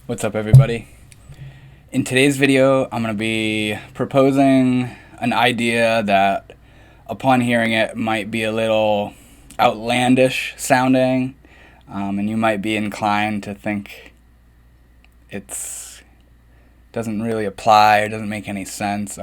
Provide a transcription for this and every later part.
What's up, everybody? In today's video, I'm going to be proposing an idea that, upon hearing it, might be a little outlandish sounding, and you might be inclined to think it doesn't really apply or doesn't make any sense.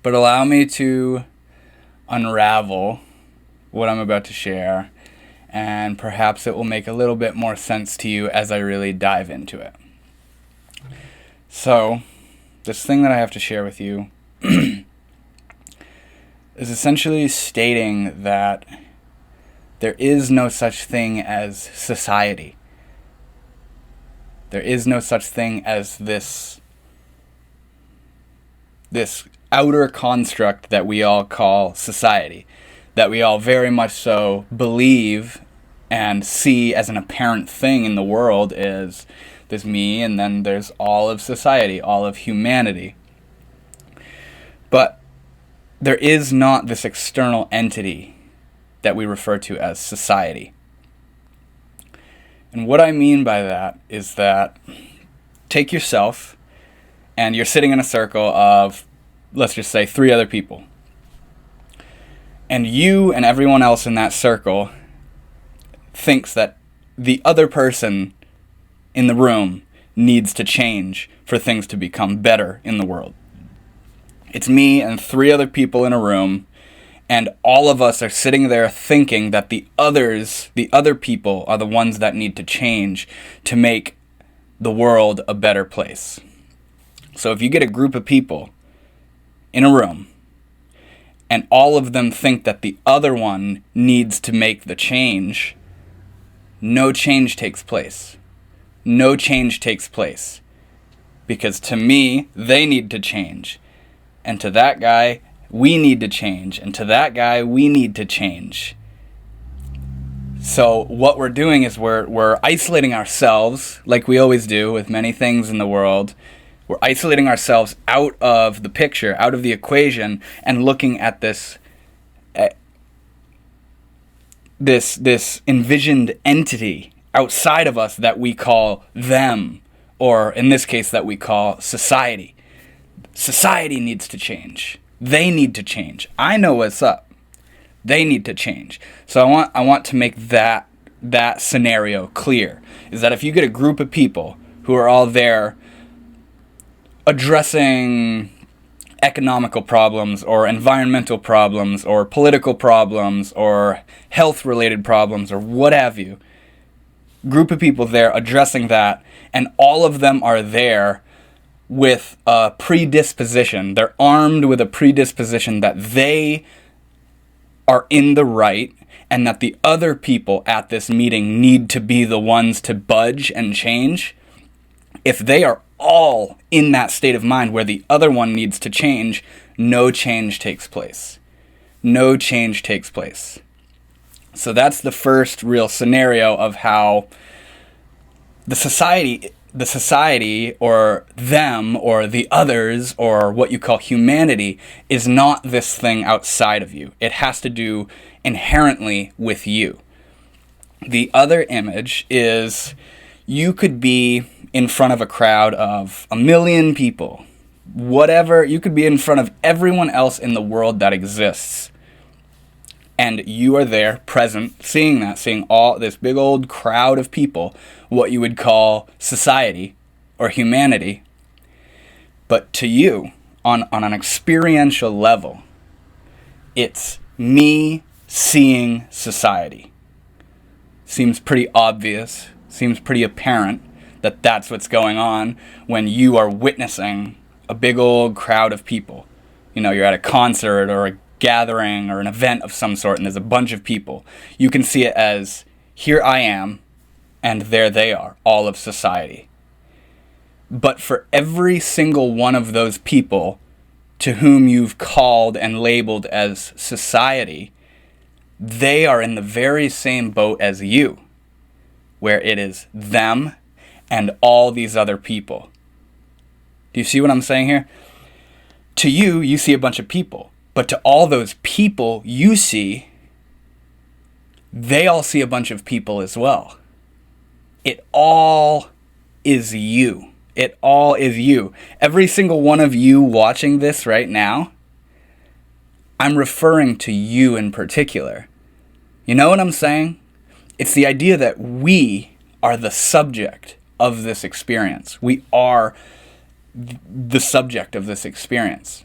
But allow me to unravel what I'm about to share, and perhaps it will make a little bit more sense to you as I really dive into it. So, this thing that I have to share with you is essentially stating that there is no such thing as society. There is no such thing as this outer construct that we all call society, that we all very much so believe and see as an apparent thing in the world. Is there's me, and then there's all of society, all of humanity. But there is not this external entity that we refer to as society. And what I mean by that is that, take yourself, and you're sitting in a circle of, let's just say, 3 other people. And you and everyone else in that circle thinks that the other person in the room needs to change for things to become better in the world. It's me and 3 other people in a room, and all of us are sitting there thinking that the other people are the ones that need to change to make the world a better place. So if you get a group of people in a room, and all of them think that the other one needs to make the change, no change takes place. No change takes place. Because to me, they need to change. And to that guy, we need to change. And to that guy, we need to change. So what we're doing is we're isolating ourselves, like we always do with many things in the world. We're isolating ourselves out of the picture, out of the equation, and looking at this envisioned entity outside of us that we call them, or in this case that we call society. Society needs to change. They need to change. I know what's up. They need to change. So I want to make that scenario clear, is that if you get a group of people who are all there addressing economical problems or environmental problems or political problems or health-related problems or what have you, group of people there addressing that, and all of them are there with a predisposition. They're armed with a predisposition that they are in the right and that the other people at this meeting need to be the ones to budge and change. If they are all in that state of mind where the other one needs to change, no change takes place. No change takes place. So that's the first real scenario of how the society or them or the others or what you call humanity is not this thing outside of you. It has to do inherently with you. The other image is you could be in front of a crowd of 1 million people. Whatever, you could be in front of everyone else in the world that exists. And you are there, present, seeing all this big old crowd of people, what you would call society or humanity. But to you, on an experiential level, it's me seeing society. Seems pretty obvious, seems pretty apparent that that's what's going on when you are witnessing a big old crowd of people. You know, you're at a concert or a gathering or an event of some sort, and there's a bunch of people. You can see it as, here I am, and there they are, all of society. But for every single one of those people to whom you've called and labeled as society, they are in the very same boat as you, where it is them and all these other people. Do you see what I'm saying here? To you, you see a bunch of people. But to all those people you see, they all see a bunch of people as well. It all is you. It all is you. Every single one of you watching this right now, I'm referring to you in particular. You know what I'm saying? It's the idea that we are the subject of this experience. We are the subject of this experience.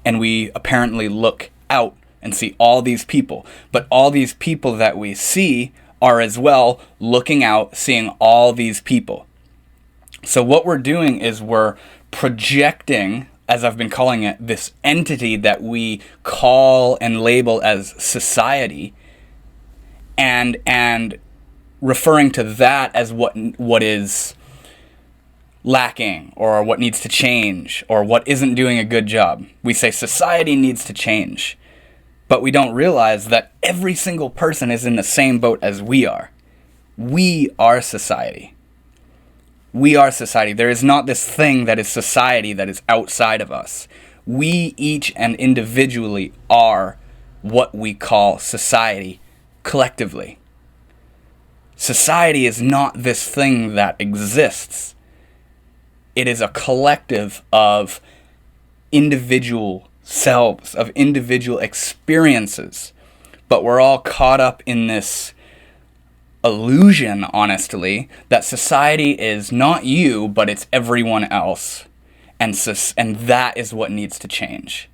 And we apparently look out and see all these people. But all these people that we see are as well looking out, seeing all these people. So what we're doing is we're projecting, as I've been calling it, this entity that we call and label as society, and referring to that as what is lacking, or what needs to change, or what isn't doing a good job. We say society needs to change, but we don't realize that every single person is in the same boat as we are. We are society. We are society. There is not this thing that is society that is outside of us. We each and individually are what we call society collectively. Society is not this thing that exists. It is a collective of individual selves, of individual experiences. But we're all caught up in this illusion, honestly, that society is not you, but it's everyone else. And that is what needs to change.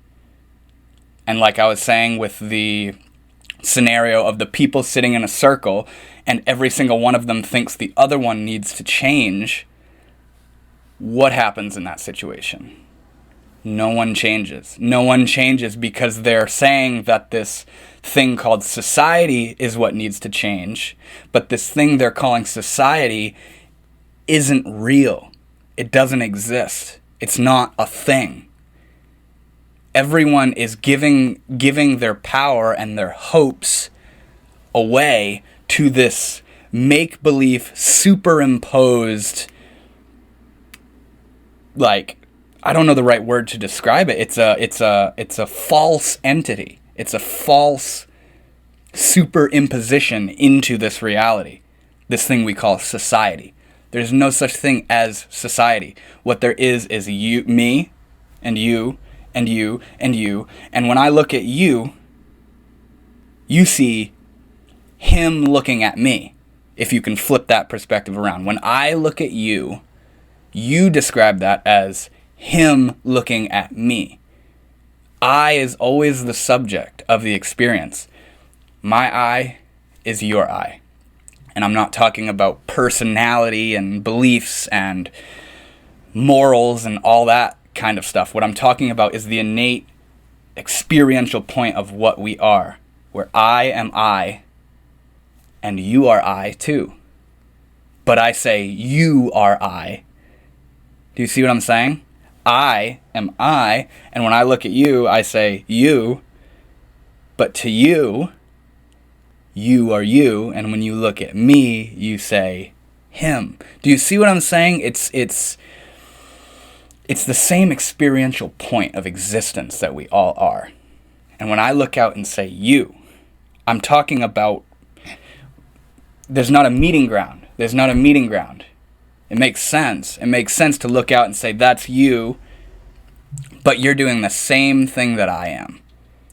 And like I was saying with the scenario of the people sitting in a circle, and every single one of them thinks the other one needs to change, what happens in that situation? No one changes. No one changes because they're saying that this thing called society is what needs to change, but this thing they're calling society isn't real. It doesn't exist. It's not a thing. Everyone is giving their power and their hopes away to this make-believe, superimposed, like, I don't know the right word to describe it. It's a false entity. It's a false superimposition into this reality, this thing we call society. There's no such thing as society. What there is you, me, and you, and you, and you. And when I look at you, you see him looking at me, if you can flip that perspective around. When I look at you, you describe that as him looking at me. I is always the subject of the experience. My I is your I. And I'm not talking about personality and beliefs and morals and all that kind of stuff. What I'm talking about is the innate experiential point of what we are, where I am I and you are I too. But I say you are I. Do you see what I'm saying? I am I, and when I look at you, I say you, but to you, you are you, and when you look at me, you say him. Do you see what I'm saying? It's the same experiential point of existence that we all are. And when I look out and say you, I'm talking about, there's not a meeting ground. There's not a meeting ground. It makes sense. It makes sense to look out and say, that's you, but you're doing the same thing that I am.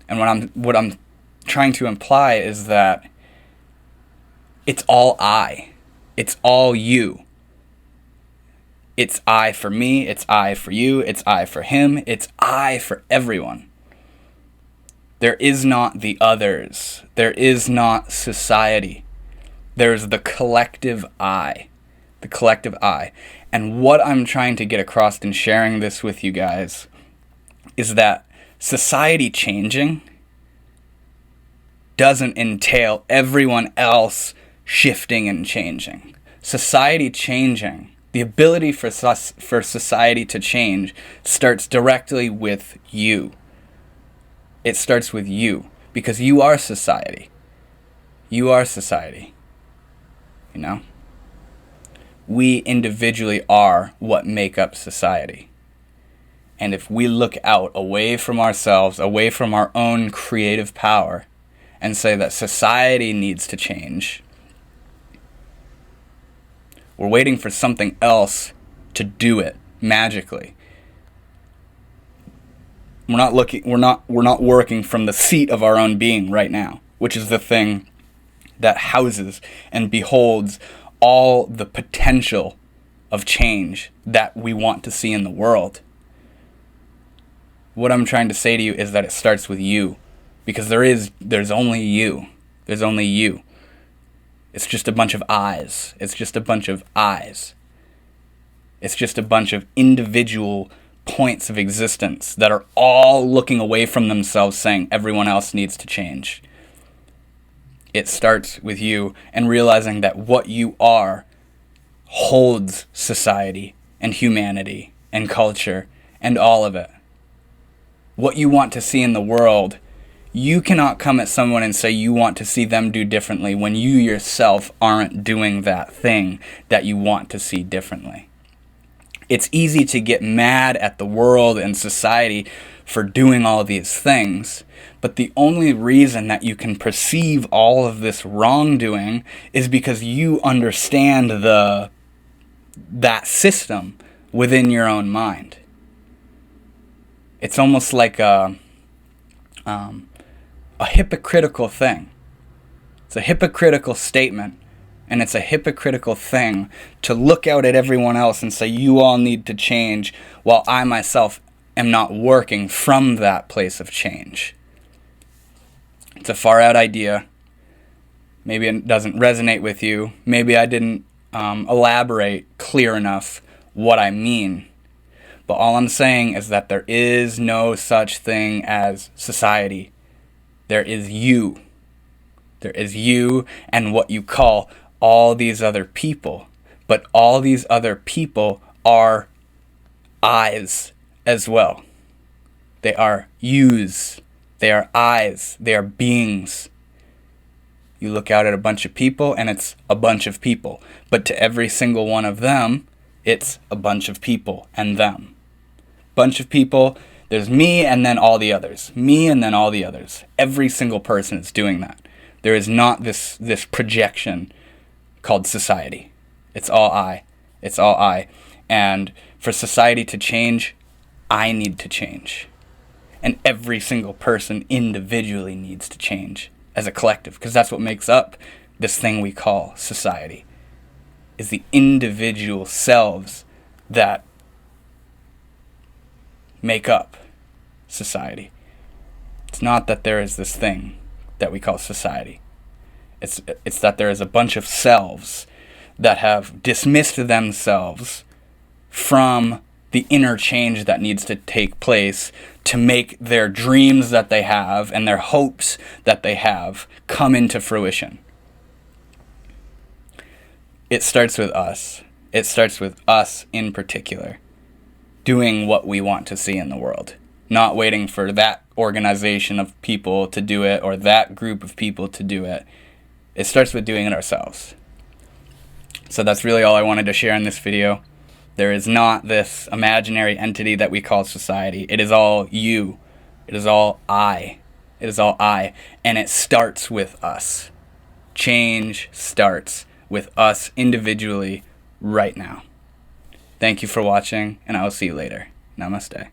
And what I'm trying to imply is that it's all I. It's all you. It's I for me, it's I for you, it's I for him, it's I for everyone. There is not the others. There is not society. There's the collective I. The collective I. And what I'm trying to get across in sharing this with you guys is that society changing doesn't entail everyone else shifting and changing. Society changing, the ability for society to change starts directly with you. It starts with you, because you are society. You are society. You know? We individually are what make up society. And if we look out away from ourselves, away from our own creative power, and say that society needs to change, We're waiting for something else to do it magically. We're not working from the seat of our own being right now, which is the thing that houses and beholds all the potential of change that we want to see in the world. What I'm trying to say to you is that it starts with you, because there's only you. There's only you. It's just a bunch of eyes. It's just a bunch of eyes. It's just a bunch of individual points of existence that are all looking away from themselves, saying everyone else needs to change. It starts with you and realizing that what you are holds society and humanity and culture and all of it. What you want to see in the world, you cannot come at someone and say you want to see them do differently when you yourself aren't doing that thing that you want to see differently. It's easy to get mad at the world and society for doing all these things, but the only reason that you can perceive all of this wrongdoing is because you understand that system within your own mind. It's almost like a hypocritical thing. It's a hypocritical statement. And it's a hypocritical thing to look out at everyone else and say, you all need to change, while I myself am not working from that place of change. It's a far out idea. Maybe it doesn't resonate with you. Maybe I didn't elaborate clear enough what I mean. But all I'm saying is that there is no such thing as society. There is you. There is you and what you call all these other people. But all these other people are eyes as well. They are yous. They are eyes. They are beings. You look out at a bunch of people and it's a bunch of people. But to every single one of them, it's a bunch of people and them. Bunch of people, there's me and then all the others. Me and then all the others. Every single person is doing that. There is not this projection called society. It's all I. It's all I. And for society to change, I need to change. And every single person individually needs to change as a collective, because that's what makes up this thing we call society, is the individual selves that make up society. It's not that there is this thing that we call society. It's that there is a bunch of selves that have dismissed themselves from the inner change that needs to take place to make their dreams that they have and their hopes that they have come into fruition. It starts with us. It starts with us in particular, doing what we want to see in the world, not waiting for that organization of people to do it or that group of people to do it. It starts with doing it ourselves. So that's really all I wanted to share in this video. There is not this imaginary entity that we call society. It is all you. It is all I. It is all I. And it starts with us. Change starts with us individually right now. Thank you for watching, and I will see you later. Namaste.